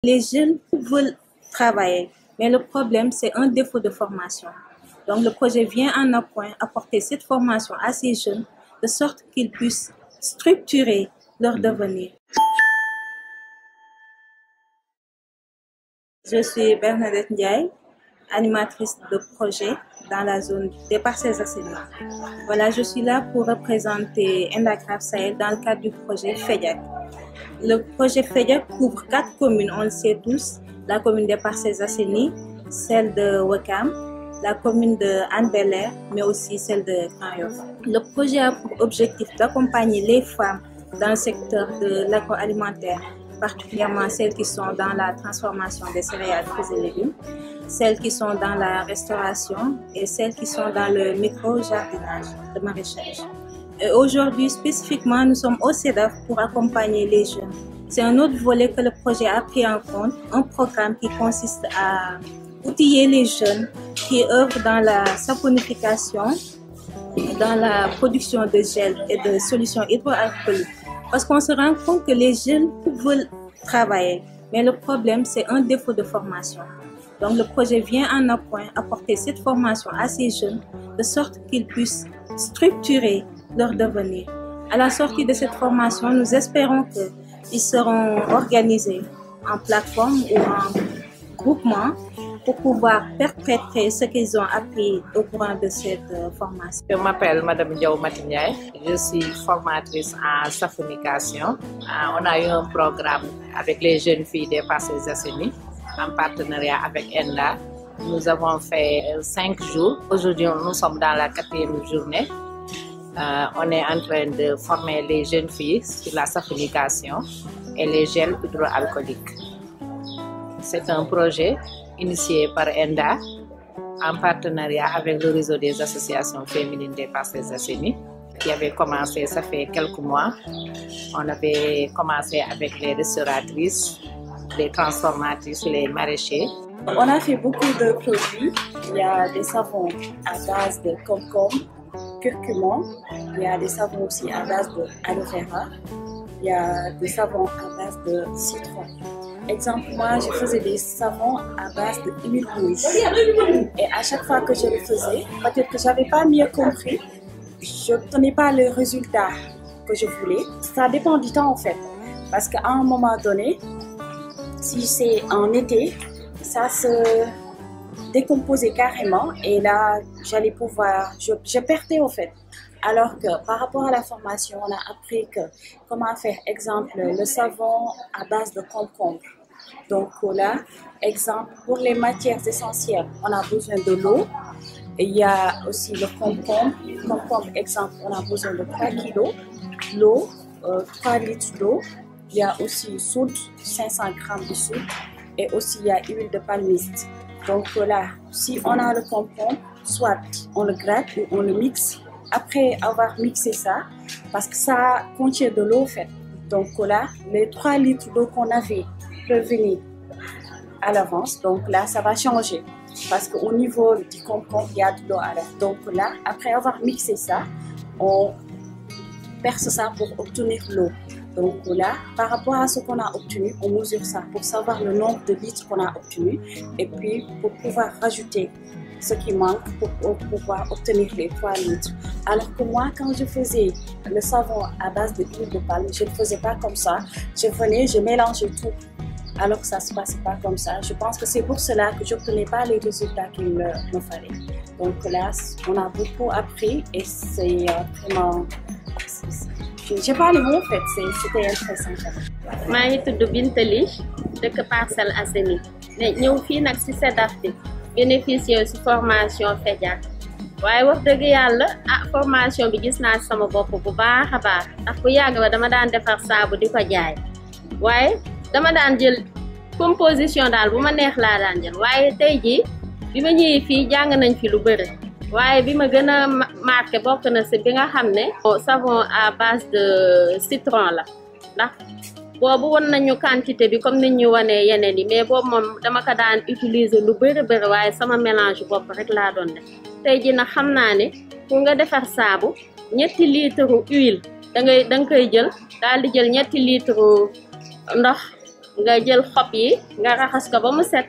Les jeunes veulent travailler, mais le problème, c'est un défaut de formation. Donc, le projet vient en appoint apporter cette formation à ces jeunes de sorte qu'ils puissent structurer leur devenir. Je suis Bernadette Ndiaye, animatrice de projet dans la zone des Parcelles Assainies. Voilà, je suis là pour représenter Endacraft Sahel dans le cadre du projet FEDIAC. Le projet FEDIAC couvre 4 communes, on le sait tous, la commune des Parcelles Assainies, celle de Ouakam, la commune de Hann Bel-Air, mais aussi celle de Grand Yoff. Le projet a pour objectif d'accompagner les femmes dans le secteur de l'agroalimentaire, particulièrement celles qui sont dans la transformation des céréales, fruits et légumes, celles qui sont dans la restauration et celles qui sont dans le micro-jardinage, le maraîchage. Aujourd'hui, spécifiquement, nous sommes au CEDAF pour accompagner les jeunes. C'est un autre volet que le projet a pris en compte, un programme qui consiste à outiller les jeunes qui œuvrent dans la saponification, dans la production de gel et de solutions hydroalcooliques. Parce qu'on se rend compte que les jeunes veulent travailler, mais le problème, c'est un défaut de formation. Donc, le projet vient en appoint apporter cette formation à ces jeunes de sorte qu'ils puissent structurer leur devenir. À la sortie de cette formation, nous espérons qu'ils seront organisés en plateforme ou en groupement pour pouvoir perpétrer ce qu'ils ont appris au cours de cette formation. Je m'appelle Madame Diaw Matignaye, je suis formatrice en saponification. On a eu un programme avec les jeunes filles des Parcelles Assainies en partenariat avec ENDA. Nous avons fait 5 jours. Aujourd'hui, nous sommes dans la 4e journée. On est en train de former les jeunes filles sur la saponification et les gels hydroalcooliques. C'est un projet initié par ENDA en partenariat avec le réseau des associations féminines des Parcelles Assainies qui avait commencé, ça fait quelques mois. On avait commencé avec les restauratrices, les transformatrices, les maraîchers. On a fait beaucoup de produits. Il y a des savons à base de concombre, curcuma. Il y a des savons aussi à base de aloe vera. Il y a des savons à base de citron. Exemple, moi, je faisais des savons à base de huile rouge. Et à chaque fois que je le faisais, peut-être que je n'avais pas mieux compris, je n'obtenais pas le résultat que je voulais. Ça dépend du temps en fait. Parce qu'à un moment donné, si c'est en été, ça se décomposait carrément et là, j'allais pouvoir, je perdais en fait. Alors que par rapport à la formation, on a appris comment faire, exemple, le savon à base de concombre. Donc là, exemple, pour les matières essentielles, on a besoin de l'eau. Il y a aussi le concombre. Concombre, exemple, on a besoin de 3 kilos. L'eau, 3 litres d'eau. Il y a aussi soude, 500 grammes de soude. Et aussi, il y a huile de palmiste. Donc là, si on a le concombre, soit on le gratte ou on le mixe. Après avoir mixé ça, parce que ça contient de l'eau en fait. Donc là, les 3 litres d'eau qu'on avait prévenus à l'avance, donc là, ça va changer. Parce qu'au niveau du concombre, il y a de l'eau à l'avance. Donc là, après avoir mixé ça, on perce ça pour obtenir l'eau. Donc là, par rapport à ce qu'on a obtenu, on mesure ça pour savoir le nombre de litres qu'on a obtenu et puis pour pouvoir rajouter ce qui manque pour pouvoir obtenir les 3 litres. Alors que moi, quand je faisais le savon à base de huile de palme, je ne le faisais pas comme ça. Je venais, je mélangeais tout. Alors que ça ne se passait pas comme ça. Je pense que c'est pour cela que je n'obtenais pas les résultats qu'il me fallait. Donc là, on a beaucoup appris et c'est vraiment... Je n'ai pas les mots en fait, c'était intéressant. maa ngi tudd Binta Ly dëkk Parcelles Assainies ne ñëw fii nag ci CEDAF bi bénéficier ci formation FEDIAC waaye wax dëgg yàlla formation bi gis naa sama bopp bu baax a baax ndax bu yàgg ba dama daan defar saabu di ko jaay waaye dama daan jël composition daal bu ma neex laa daan jël waaye tey jii bi ma ñëwee fii jàng nañ fi lu bëri waaye bi ma gën a marqué bokk na ci bi nga xam ne savon à base de citron la ndax boobu won nañu quantité bi comme ni ñu wanee yeneen yi mais boobu moom dama ko daan utiliser lu bëri waaye sama mélange bopp rek laa doon def tey jii nag xam naa ne pour nga defar saabu 3 litres huile da nga koy jël daal di jël 3 litres ndox nga jël xob yi nga raxas ko ba mu set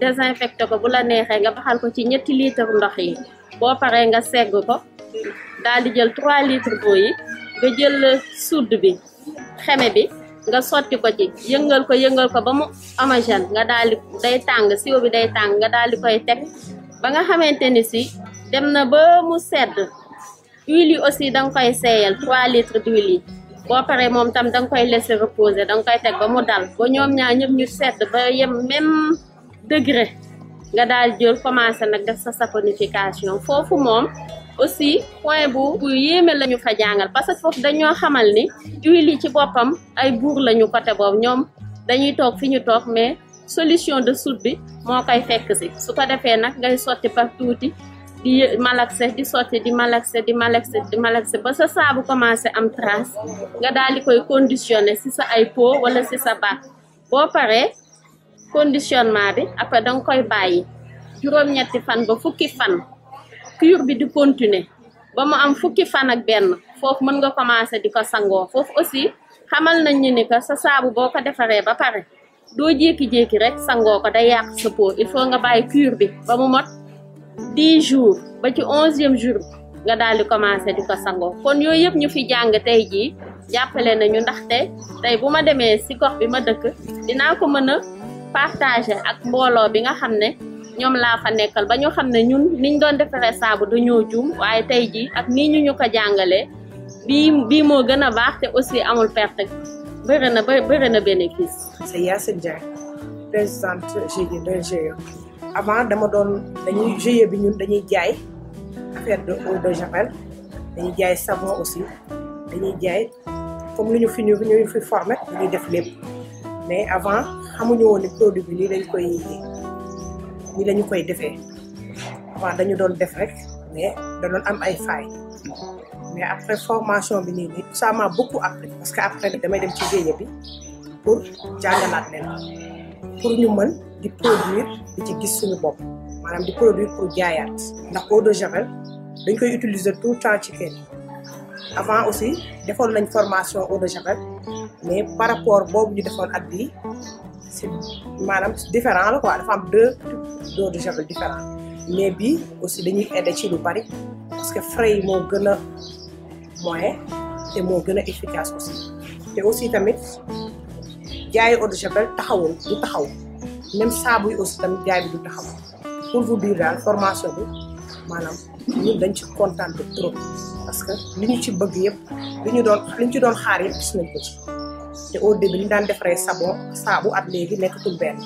désinfecté ko bu la neexee nga baxal ko ci 3 litres ndox yi boo paree nga segg ko daal di jël 3 litres d'eau yi nga jël soude bi xeme bi nga sotti ko ci yëngal ko ba mu homogène nga daal di day tàng siwo bi day tàng nga daal di koy teg ba nga xamante ni si dem na ba mu sedd huile yi aussi da nga koy seeyal 3 litres d'huile yi boo paree moom tam da nga koy laisser reposer da nga koy teg ba mu dal ba ñoom ñaar ñëpp ñu sedd ba yem même degré nga daal jël commencé nag def sa saponification foofu moom aussi point bu yéeme la ñu fa jàngal parce que foofu dañoo xamal ni huile yi ci boppam ay buur lañu côté boobu ñoom dañuy toog fi ñu toog mais solution de soude bi moo koy fekk si su ko defee nag ngay sotti par tuuti di malaxé di sotti di malaxé ba sa saabu commencé am trace nga daal di koy conditionné si sa ay pot wala si sa bac boo paree conditionnement bi après danga koy bàyyi juróom-ñetti fan ba fukki fan cure bi di continuer ba mu am fukki fan ak benn foofu mën nga commencé di ko sangoo foofu aussi xamal nañ ñu ni que sa saabu boo ko defaree ba pare doo jékki-jékki rek sangoo ko day yàq sa peau il faut nga bàyyi cure bi ba mu mot 10 jours ba ci 11e jour nga daal di commencé di ko sangoo kon yooyu yëpp ñu fi jàng tey jii jàppale nañu ndaxte tey bu ma demee si gox bi ma dëkk dinaa ko mën a partager ak mbooloo bi nga xam ne ñoom laa fa nekkal ba ñu xam ne ñun niñ doon defaree saabu dañoo juum waaye tey jii ak nii ñu ko jàngalee bii moo gën a baax te aussi amul perte bëri na bénéfice. C'est Yacine Dieng, présidente de GIE. Avant dañuy GIE bi ñun dañuy jaay affaire de eau de javel dañuy jaay savon aussi dañuy jaay comme ñu fi formé dañuy def lépp mais avant xamuñu woon ni produit bi nii lañu koy defee avant dañu doon def rek mais da doon am ay failles mais après formation bi nii ça m'a beaucoup appris parce que après damay dem ci GIE bi pour jàngalaat leen pour ñu mën di produire di ci gis suñu bopp maanaam di produire pour jaayaat ndax eau de javel dañ koy utiliser tout le temps ci kër avant aussi defoon nañ formation eau de javel mais par rapport boobu ñu defoon ak bii c'est maanaam différent la quoi dafa am 2 types d'eau de javel différents mais bii aussi dañuy aider ci lu bari parce que frais yi moo gën a moyen te moo gën a efficace aussi te aussi tamit jaay eau de javel taxawul du taxaw même saabu yi aussi tamit jaay bi du taxaw pour vous dire daal formation bi maanaam ñun dañ ci kontaan de trop parce que li ñu ci bëgg yëpp li ñu ci doon xaar yëpp gis nañ ko ci te au début ñu daan defaree saabu at léegi nekkatul benn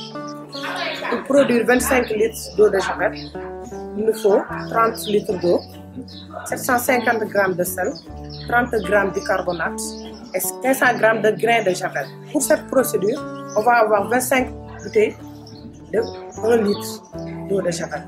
pour produire 25 litres d'eau de javel il nous faut 30 litres d'eau 750 grammes de sel 30 grammes de bicarbonate et 500 grammes de grains de javel. Pour cette procédure, on va avoir 25 bouteilles de 1 litre d'eau de javel.